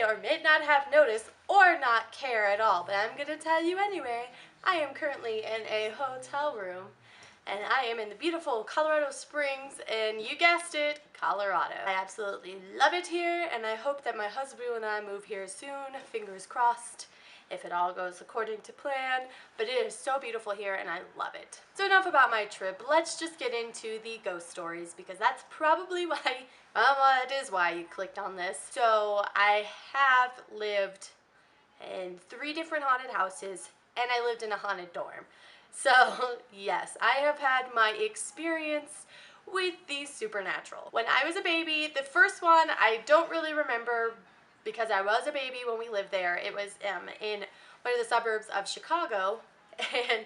or may not have noticed or not care at all, but I'm going to tell you anyway. I am currently in a hotel room and I am in the beautiful Colorado Springs, and you guessed it, Colorado. I absolutely love it here, and I hope that my husband and I move here soon, fingers crossed, if it all goes according to plan. But it is so beautiful here and I love it. So enough about my trip, let's just get into the ghost stories, because that's probably why, well, it is why you clicked on this. So I have lived in 3 different haunted houses, and I lived in a haunted dorm. So yes, I have had my experience with the supernatural. When I was a baby, the first one I don't really remember because I was a baby when we lived there. It was in one of the suburbs of Chicago, and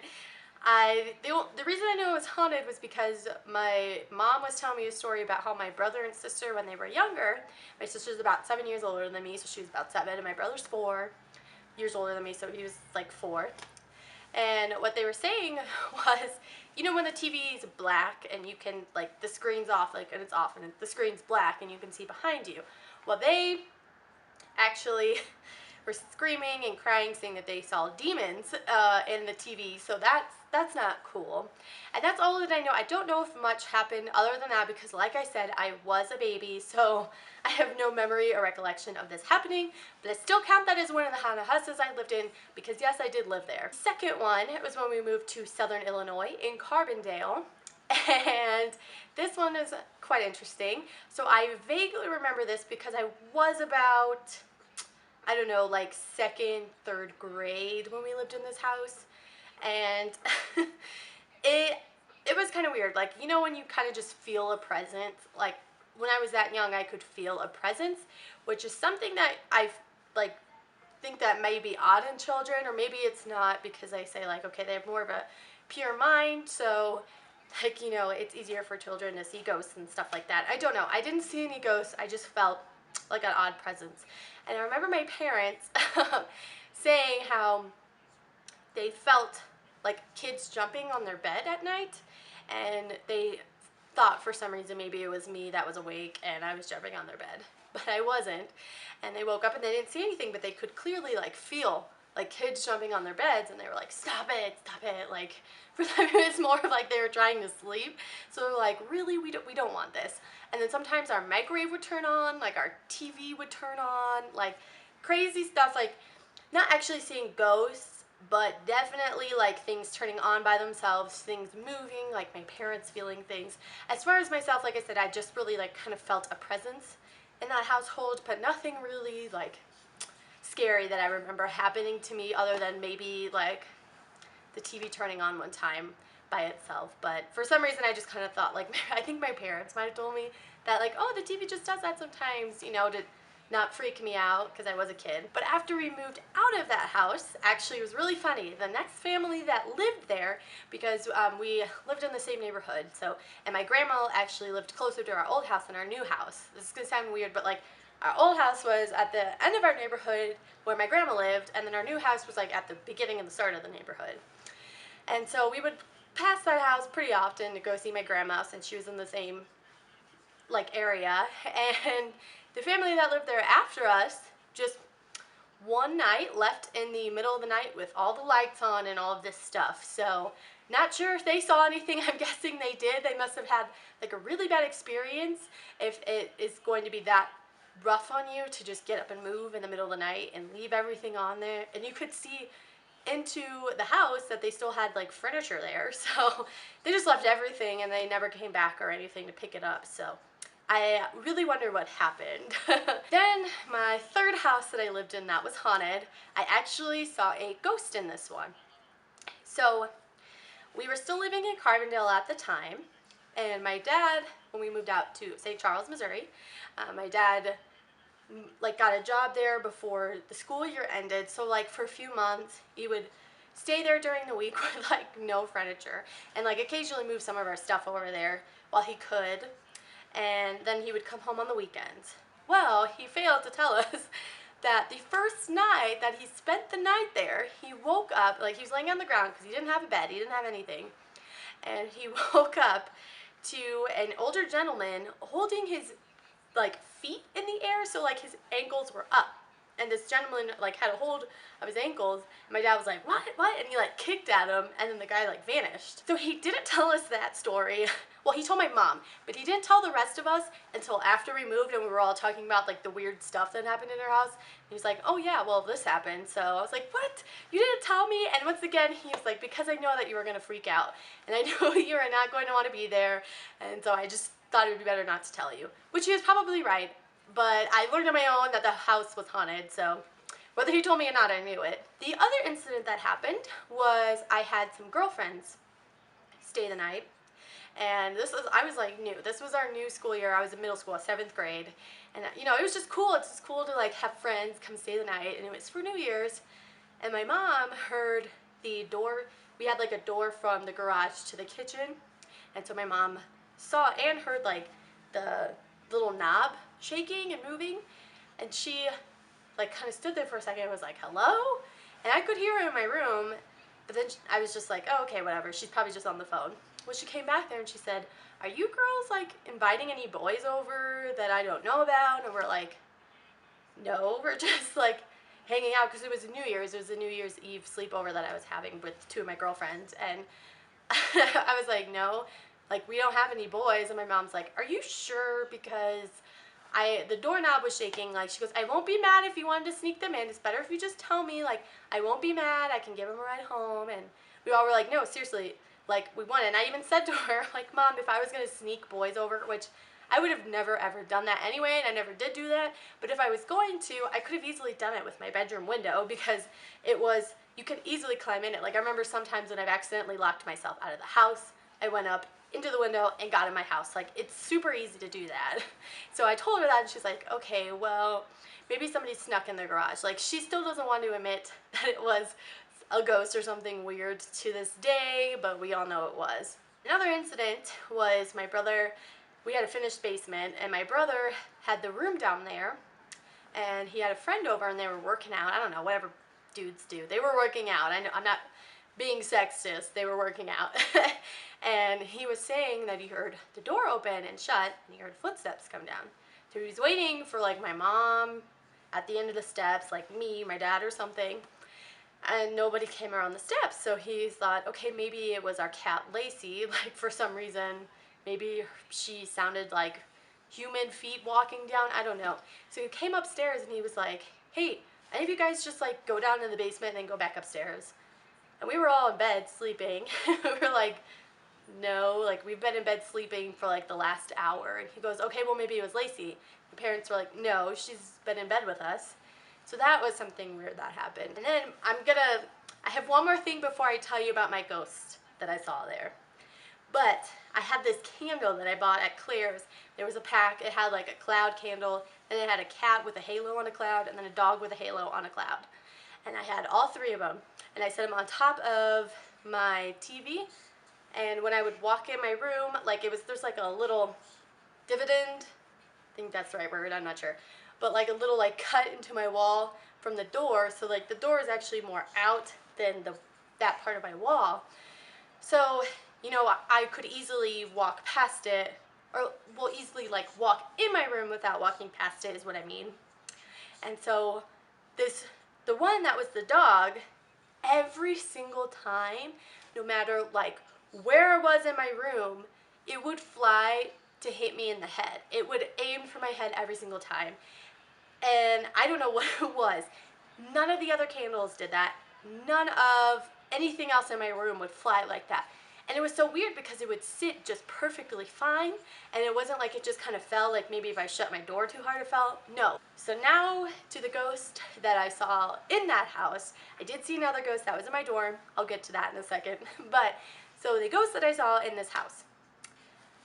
the reason I knew it was haunted was because my mom was telling me a story about how my brother and sister, when they were younger, my sister's about 7 years older than me, so she was about 7, and my brother's 4 years older than me, so he was like 4. And what they were saying was, you know when the TV is black and you can, like, the screen's off, like, and it's off, and the screen's black and you can see behind you? Well, they actually were screaming and crying, saying that they saw demons in the TV, so that's not cool. And that's all that I know. I don't know if much happened other than that, because like I said, I was a baby, so I have no memory or recollection of this happening, but I still count that as one of the haunted houses I lived in, because yes, I did live there. The second one, it was when we moved to Southern Illinois in Carbondale, and this one is quite interesting. So I vaguely remember this because I was about, I don't know, like 2nd, 3rd grade when we lived in this house, and it was kind of weird. Like, you know when you kind of just feel a presence? Like, when I was that young, I could feel a presence, which is something that I like think that may be odd in children, or maybe it's not, because I say, like, okay, they have more of a pure mind, so, like, you know, it's easier for children to see ghosts and stuff like that. I don't know. I didn't see any ghosts. I just felt like an odd presence. And I remember my parents saying how they felt like kids jumping on their bed at night, and they thought for some reason maybe it was me that was awake and I was jumping on their bed, but I wasn't. And they woke up and they didn't see anything, but they could clearly, like, feel like kids jumping on their beds, and they were like, stop it, like, for them it was more of like they were trying to sleep. So they're like, really, we don't want this. And then sometimes our microwave would turn on, like our TV would turn on, like crazy stuff, like not actually seeing ghosts, but definitely like things turning on by themselves, things moving, like my parents feeling things. As far as myself, like I said, I just really like kind of felt a presence in that household, but nothing really like scary that I remember happening to me, other than maybe like the TV turning on one time by itself. But for some reason I just kind of thought, like, I think my parents might have told me that, like, oh, the TV just does that sometimes, you know, to not freak me out because I was a kid. But after we moved out of that house, actually it was really funny. The next family that lived there, because we lived in the same neighborhood, so, and my grandma actually lived closer to our old house than our new house. This is gonna sound weird, but like our old house was at the end of our neighborhood where my grandma lived, and then our new house was like at the beginning and the start of the neighborhood. And so we would pass that house pretty often to go see my grandma, since she was in the same like area. And the family that lived there after us just one night left in the middle of the night with all the lights on and all of this stuff. So not sure if they saw anything. I'm guessing they did. They must have had like a really bad experience if it is going to be that rough on you to just get up and move in the middle of the night and leave everything on there. And you could see into the house that they still had like furniture there, so they just left everything and they never came back or anything to pick it up. So I really wonder what happened. Then my third house that I lived in that was haunted, I actually saw a ghost in this one. So we were still living in Carbondale at the time, and my dad, when we moved out to St. Charles, Missouri, my dad like got a job there before the school year ended, so like for a few months he would stay there during the week with like no furniture, and like occasionally move some of our stuff over there while he could, and then he would come home on the weekends. Well, he failed to tell us that the first night that he spent the night there, he woke up, like he was laying on the ground because he didn't have a bed, he didn't have anything, and he woke up to an older gentleman holding his like feet in the air, so like his ankles were up and this gentleman like had a hold of his ankles, and my dad was like, what, and he like kicked at him, and then the guy like vanished. So he didn't tell us that story. Well, he told my mom, but he didn't tell the rest of us until after we moved and we were all talking about like the weird stuff that happened in our house. He was like, oh yeah, well this happened. So I was like, what? You didn't tell me? And once again, he was like, because I know that you were gonna freak out, and I know you are not going to want to be there, and so I just thought it would be better not to tell you. Which he was probably right, but I learned on my own that the house was haunted, so whether he told me or not, I knew it. The other incident that happened was I had some girlfriends stay the night. And I was like new. This was our new school year. I was in middle school, 7th grade. And you know, it was just cool. It's just cool to like have friends come stay the night. And it was for New Year's. And my mom heard the door. We had like a door from the garage to the kitchen. And so my mom saw and heard like the little knob shaking and moving. And she like kind of stood there for a second and was like, hello? And I could hear her in my room. But then I was just like, oh, okay, whatever. She's probably just on the phone. Well, she came back there and she said, are you girls like inviting any boys over that I don't know about? And we're like, no, we're just like hanging out, because it was New Year's. It was a New Year's Eve sleepover that I was having with 2 of my girlfriends. And I was like, no, like we don't have any boys. And my mom's like, are you sure? Because the doorknob was shaking. Like, she goes, I won't be mad if you wanted to sneak them in. It's better if you just tell me. Like, I won't be mad. I can give them a ride home. And we all were like, no, seriously. Like, we wanted. And I even said to her, like, Mom, if I was going to sneak boys over, which I would have never ever done that anyway, and I never did do that, but if I was going to, I could have easily done it with my bedroom window, because it was, you could easily climb in it. Like, I remember sometimes when I've accidentally locked myself out of the house, I went up into the window and got in my house. Like, it's super easy to do that. So I told her that, and she's like, okay, well, maybe somebody snuck in the garage. Like, she still doesn't want to admit that it was a ghost or something weird to this day, but we all know it was. Another incident was my brother, we had a finished basement, and my brother had the room down there, and he had a friend over, and they were working out. I don't know, whatever dudes do. They were working out. I know, I'm not being sexist. They were working out. And he was saying that he heard the door open and shut, and he heard footsteps come down. So he was waiting for like my mom at the end of the steps, like me, my dad, or something. And nobody came around the steps, so he thought, okay, maybe it was our cat Lacey. Like, for some reason, maybe she sounded like human feet walking down, I don't know. So he came upstairs and he was like, hey, any of you guys just like go down to the basement and then go back upstairs? And we were all in bed sleeping. We were like, no, like we've been in bed sleeping for like the last hour. And he goes, okay, well maybe it was Lacey. The parents were like, no, she's been in bed with us. So that was something weird that happened. And then I have one more thing before I tell you about my ghost that I saw there. But I had this candle that I bought at Claire's. There was a pack. It had like a cloud candle, and it had a cat with a halo on a cloud, and then a dog with a halo on a cloud. And I had all 3 of them. And I set them on top of my TV. And when I would walk in my room, like there's like a little dividend. I think that's the right word. I'm not sure. But like a little like cut into my wall from the door, so like the door is actually more out than that part of my wall. So, you know, I could easily walk past it, or well, easily like walk in my room without walking past it is what I mean. And so the one that was the dog, every single time, no matter like where I was in my room, it would fly to hit me in the head. It would aim for my head every single time. And I don't know what it was. None of the other candles did that. None of anything else in my room would fly like that. And it was so weird because it would sit just perfectly fine, and it wasn't like it just kind of fell, like maybe if I shut my door too hard it fell. No. So now to the ghost that I saw in that house. I did see another ghost that was in my dorm. I'll get to that in a second. But so the ghost that I saw in this house.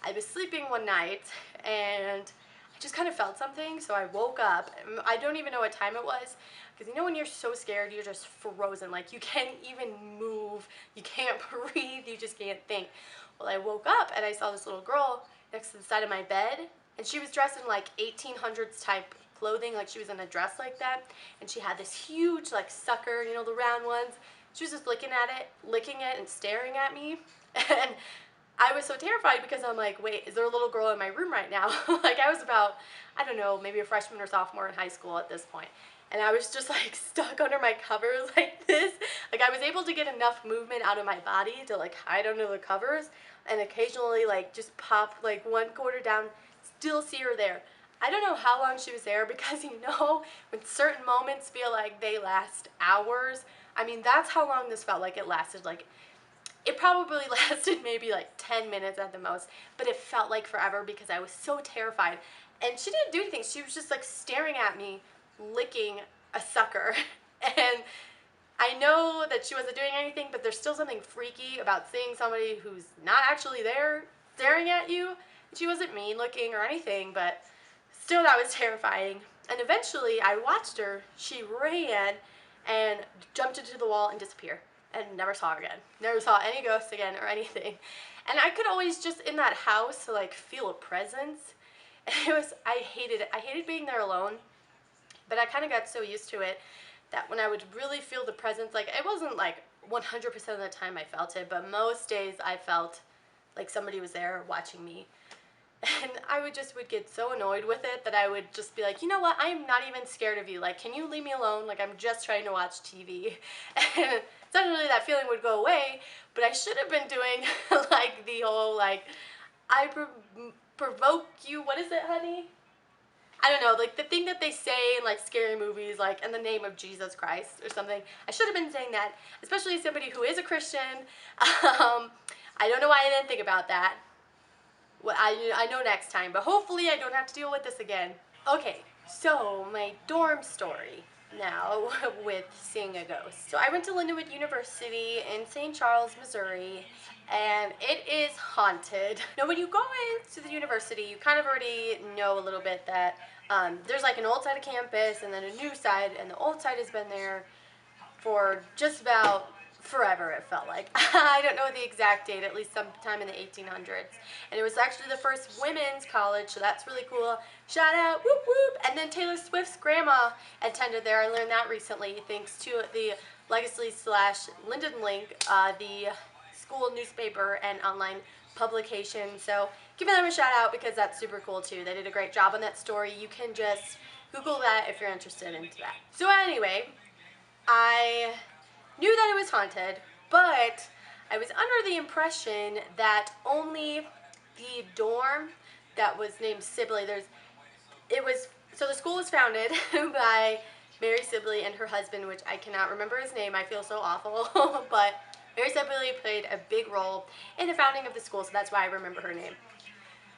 I was sleeping one night and I just kind of felt something, so I woke up. I don't even know what time it was, because you know when you're so scared, you're just frozen. Like, you can't even move, you can't breathe, you just can't think. Well, I woke up and I saw this little girl next to the side of my bed, and she was dressed in like 1800s type clothing, like she was in a dress like that, and she had this huge like sucker, you know, the round ones. She was just licking it and staring at me, and I was so terrified because I'm like, wait, is there a little girl in my room right now? Like I was about, I don't know, maybe a freshman or sophomore in high school at this point. And I was just like stuck under my covers like this. Like I was able to get enough movement out of my body to like hide under the covers and occasionally like just pop like one quarter down, still see her there. I don't know how long she was there because you know when certain moments feel like they last hours. I mean, that's how long this felt like it lasted. Like it probably lasted maybe like 10 minutes at the most, but it felt like forever because I was so terrified. And she didn't do anything. She was just like staring at me, licking a sucker. And I know that she wasn't doing anything, but there's still something freaky about seeing somebody who's not actually there staring at you. She wasn't mean looking or anything, but still that was terrifying. And eventually I watched her. She ran and jumped into the wall and disappeared and never saw her again. Never saw any ghosts again or anything. And I could always just in that house like feel a presence. And it was, I hated it. I hated being there alone, but I kind of got so used to it that when I would really feel the presence, like it wasn't like 100% of the time I felt it, but most days I felt like somebody was there watching me. And I would get so annoyed with it that I would just be like, you know what, I am not even scared of you. Like, can you leave me alone? Like, I'm just trying to watch TV. And suddenly that feeling would go away, but I should have been doing like the whole like, I provoke you, what is it, honey? I don't know, like the thing that they say in like scary movies, like in the name of Jesus Christ or something. I should have been saying that, especially as somebody who is a Christian. I don't know why I didn't think about that. Well, I know next time, but hopefully I don't have to deal with this again. Okay, so my dorm story now with seeing a ghost. So I went to Lindenwood University in St. Charles, Missouri, and it is haunted. Now when you go into the university, you kind of already know a little bit that there's like an old side of campus and then a new side, and the old side has been there for just about forever, it felt like. I don't know the exact date, at least sometime in the 1800s. And it was actually the first women's college, so that's really cool. Shout out, whoop whoop. And then Taylor Swift's grandma attended there. I learned that recently thanks to the Legacy/Linden Link, the school newspaper and online publication. So giving them a shout out because that's super cool too. They did a great job on that story. You can just Google that if you're interested into that. So anyway, I knew that it was haunted, but I was under the impression that only the dorm that was named Sibley, so the school was founded by Mary Sibley and her husband, which I cannot remember his name, I feel so awful, but Mary Sibley played a big role in the founding of the school, so that's why I remember her name.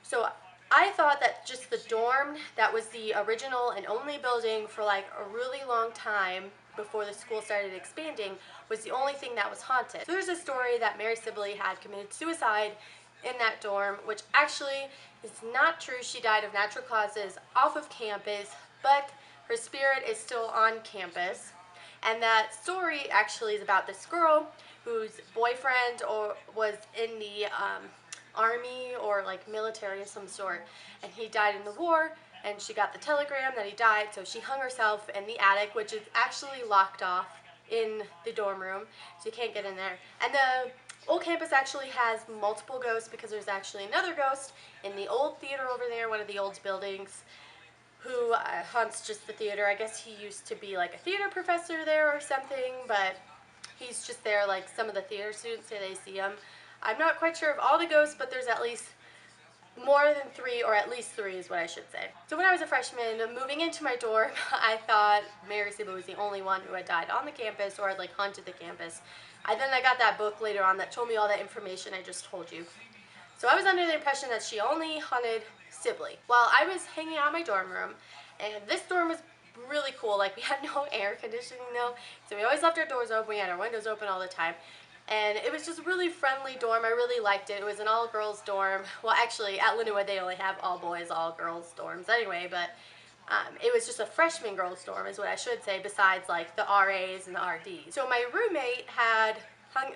So I thought that just the dorm that was the original and only building for like a really long time before the school started expanding was the only thing that was haunted. So there's a story that Mary Sibley had committed suicide in that dorm, which actually is not true. She died of natural causes off of campus, but her spirit is still on campus. And that story actually is about this girl whose boyfriend was in the army or like military of some sort, and he died in the war, and she got the telegram that he died, so she hung herself in the attic, which is actually locked off in the dorm room, so you can't get in there. And the old campus actually has multiple ghosts because there's actually another ghost in the old theater over there, one of the old buildings, who haunts just the theater. I guess he used to be like a theater professor there or something, but he's just there like some of the theater students say they see him. I'm not quite sure of all the ghosts, but there's at least more than 3, or at least 3 is what I should say. So when I was a freshman, moving into my dorm, I thought Mary Sibley was the only one who had died on the campus or had like haunted the campus. Then I got that book later on that told me all that information I just told you. So I was under the impression that she only haunted Sibley. Well, I was hanging out in my dorm room, and this dorm was really cool. Like, we had no air conditioning though, so we always left our doors open. We had our windows open all the time. And it was just a really friendly dorm. I really liked it. It was an all-girls dorm. Well, actually, at Lindenwood, they only have all-boys, all-girls dorms anyway, but it was just a freshman girls dorm is what I should say, besides, like, the RAs and the RDs. So my roommate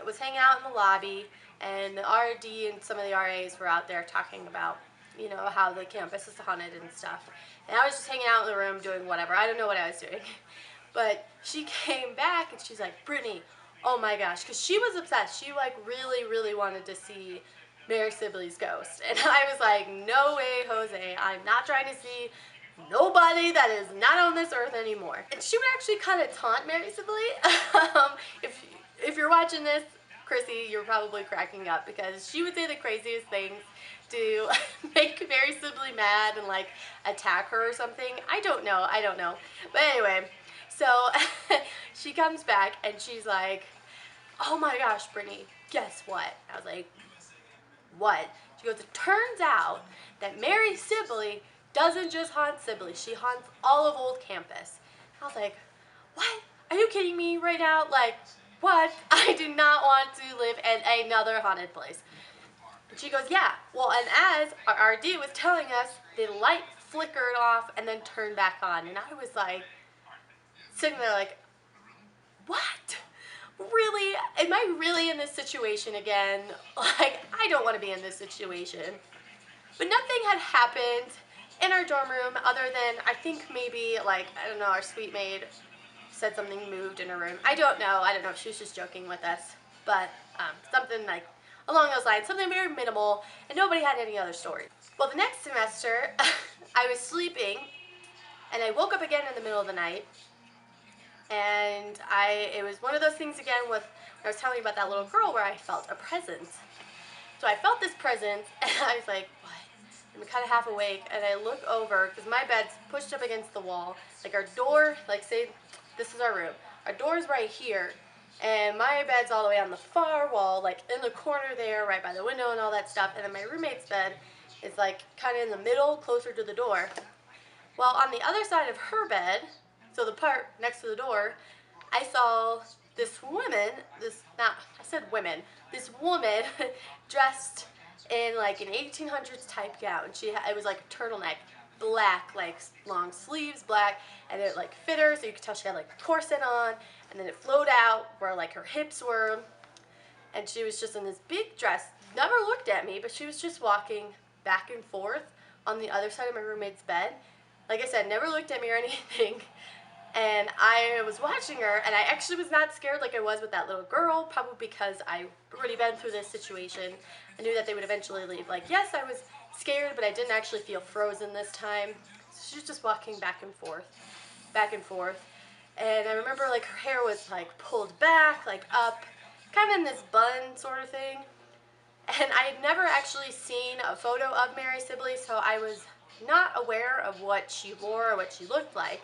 was hanging out in the lobby, and the RD and some of the RAs were out there talking about, you know, how the campus is haunted and stuff. And I was just hanging out in the room doing whatever. I don't know what I was doing. But she came back, and she's like, Brittany, oh my gosh, because she was obsessed. She like really, really wanted to see Mary Sibley's ghost. And I was like, no way, Jose, I'm not trying to see nobody that is not on this earth anymore. And she would actually kind of taunt Mary Sibley. If you're watching this, Chrissy, you're probably cracking up because she would say the craziest things to make Mary Sibley mad and like attack her or something. I don't know. But anyway, so she comes back and she's like, oh my gosh, Brittany, guess what? I was like, what? She goes, it turns out that Mary Sibley doesn't just haunt Sibley, she haunts all of Old Campus. I was like, what? Are you kidding me right now? Like, what? I do not want to live in another haunted place. And she goes, yeah. Well, and as our RD was telling us, the light flickered off and then turned back on. And I was like, sitting there like, what? Really? Am I really in this situation again? Like, I don't want to be in this situation. But nothing had happened in our dorm room other than, I think maybe, like, I don't know, our suite maid said something moved in her room. I don't know if she was just joking with us. But something like along those lines, something very minimal, and nobody had any other stories. Well, the next semester, I was sleeping, and I woke up again in the middle of the night, and it was one of those things again with, I was telling you about that little girl where I felt a presence. So I felt this presence, and I was like, what? I'm kind of half awake, and I look over, because my bed's pushed up against the wall, like our door, like say, this is our room. Our door's right here, and my bed's all the way on the far wall, like in the corner there, right by the window and all that stuff, and then my roommate's bed is like kind of in the middle, closer to the door. Well, on the other side of her bed, so the part next to the door, I saw this woman, this woman dressed in like an 1800s type gown. It was like a turtleneck, black, like long sleeves, black, and it like fit her, so you could tell she had like a corset on, and then it flowed out where like her hips were, and she was just in this big dress, never looked at me, but she was just walking back and forth on the other side of my roommate's bed. Like I said, never looked at me or anything, and I was watching her, and I actually was not scared like I was with that little girl, probably because I've already been through this situation. I knew that they would eventually leave. Like, yes, I was scared, but I didn't actually feel frozen this time. She was just walking back and forth, and I remember like her hair was like pulled back, like up, kind of in this bun sort of thing, and I had never actually seen a photo of Mary Sibley, so I was not aware of what she wore or what she looked like.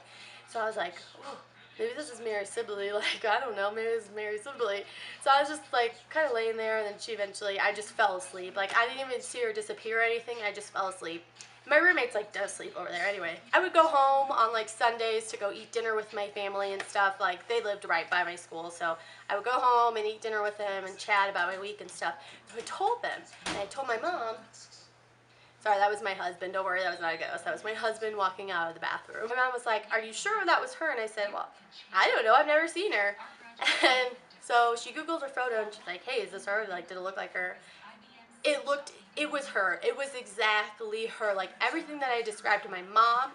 So I was like, oh, maybe this is Mary Sibley, like, I don't know, maybe this is Mary Sibley. So I was just like kind of laying there, and then I just fell asleep. Like, I didn't even see her disappear or anything, I just fell asleep. My roommate's like does sleep over there anyway. I would go home on like Sundays to go eat dinner with my family and stuff. Like, they lived right by my school, so I would go home and eat dinner with them and chat about my week and stuff. So I told them, and I told my mom, sorry, that was my husband, don't worry, that was not a ghost, that was my husband walking out of the bathroom. My mom was like, are you sure that was her? And I said, well, I don't know, I've never seen her. And so she Googled her photo, and she's like, hey, is this her? Like, did it look like her? It was her. It was exactly her. Like, everything that I described to my mom,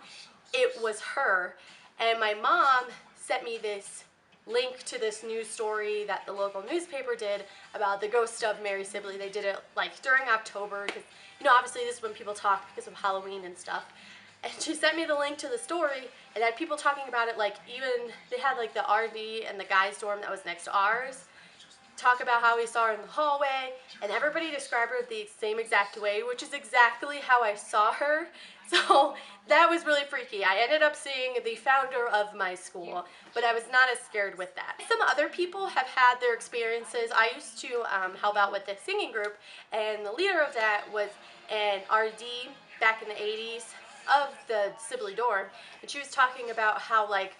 it was her. And my mom sent me this link to this news story that the local newspaper did about the ghost of Mary Sibley. They did it like during October, because, you know, obviously this is when people talk because of Halloween and stuff. And she sent me the link to the story, and had people talking about it, like, even, they had like the RV and the guy's dorm that was next to ours talk about how he saw her in the hallway, and everybody described her the same exact way, which is exactly how I saw her. So that was really freaky. I ended up seeing the founder of my school, but I was not as scared with that. Some other people have had their experiences. I used to help out with the singing group, and the leader of that was an RD back in the 80s of the Sibley dorm, and she was talking about how like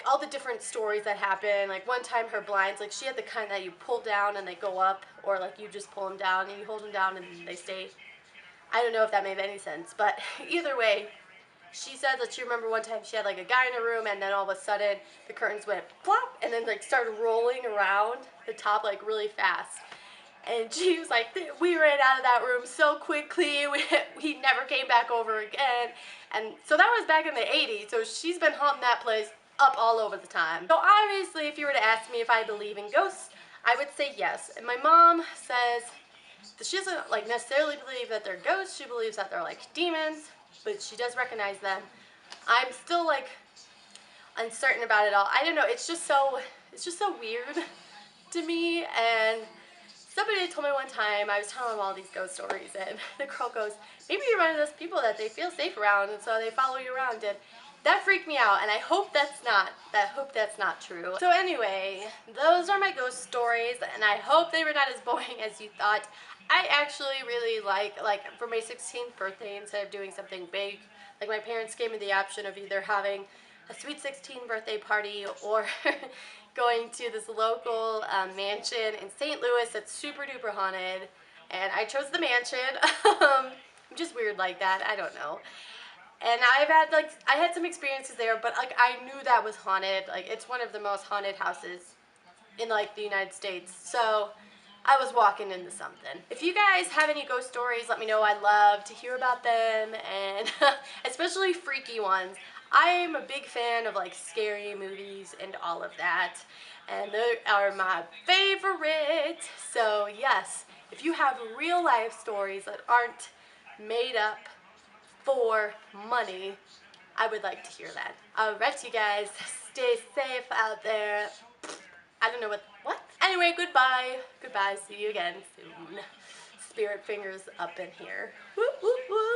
all the different stories that happen. Like, one time her blinds, like, she had the kind that you pull down and they go up, or like you just pull them down and you hold them down and they stay. I don't know if that made any sense, but either way, she said that she remembered one time she had like a guy in her room, and then all of a sudden the curtains went plop and then like started rolling around the top like really fast. And she was like, we ran out of that room so quickly, we never came back over again. And so that was back in the 80s, so she's been haunting that place up all over the time. So obviously, if you were to ask me if I believe in ghosts, I would say yes. And my mom says She doesn't like necessarily believe that they're ghosts. She believes that they're like demons, but she does recognize them. I'm still like uncertain about it all. I don't know. It's just so weird to me. And somebody told me one time, I was telling them all these ghost stories, and the girl goes, maybe you're one of those people that they feel safe around, and so they follow you around. And that freaked me out, and I hope that's not true. So anyway, those are my ghost stories, and I hope they were not as boring as you thought. I actually really like for my 16th birthday, instead of doing something big, like my parents gave me the option of either having a sweet 16 birthday party or going to this local mansion in St. Louis that's super duper haunted, and I chose the mansion. I'm just weird like that. I don't know. And I had some experiences there, but like I knew that was haunted. Like it's one of the most haunted houses in like the United States. So I was walking into something. If you guys have any ghost stories, let me know. I'd love to hear about them, and especially freaky ones. I'm a big fan of like scary movies and all of that, and they are my favorite. So yes, if you have real life stories that aren't made up for money, I would like to hear that. Alright, you guys, stay safe out there. I don't know what? Anyway, goodbye. Goodbye, see you again soon. Spirit fingers up in here. Woo, woo, woo.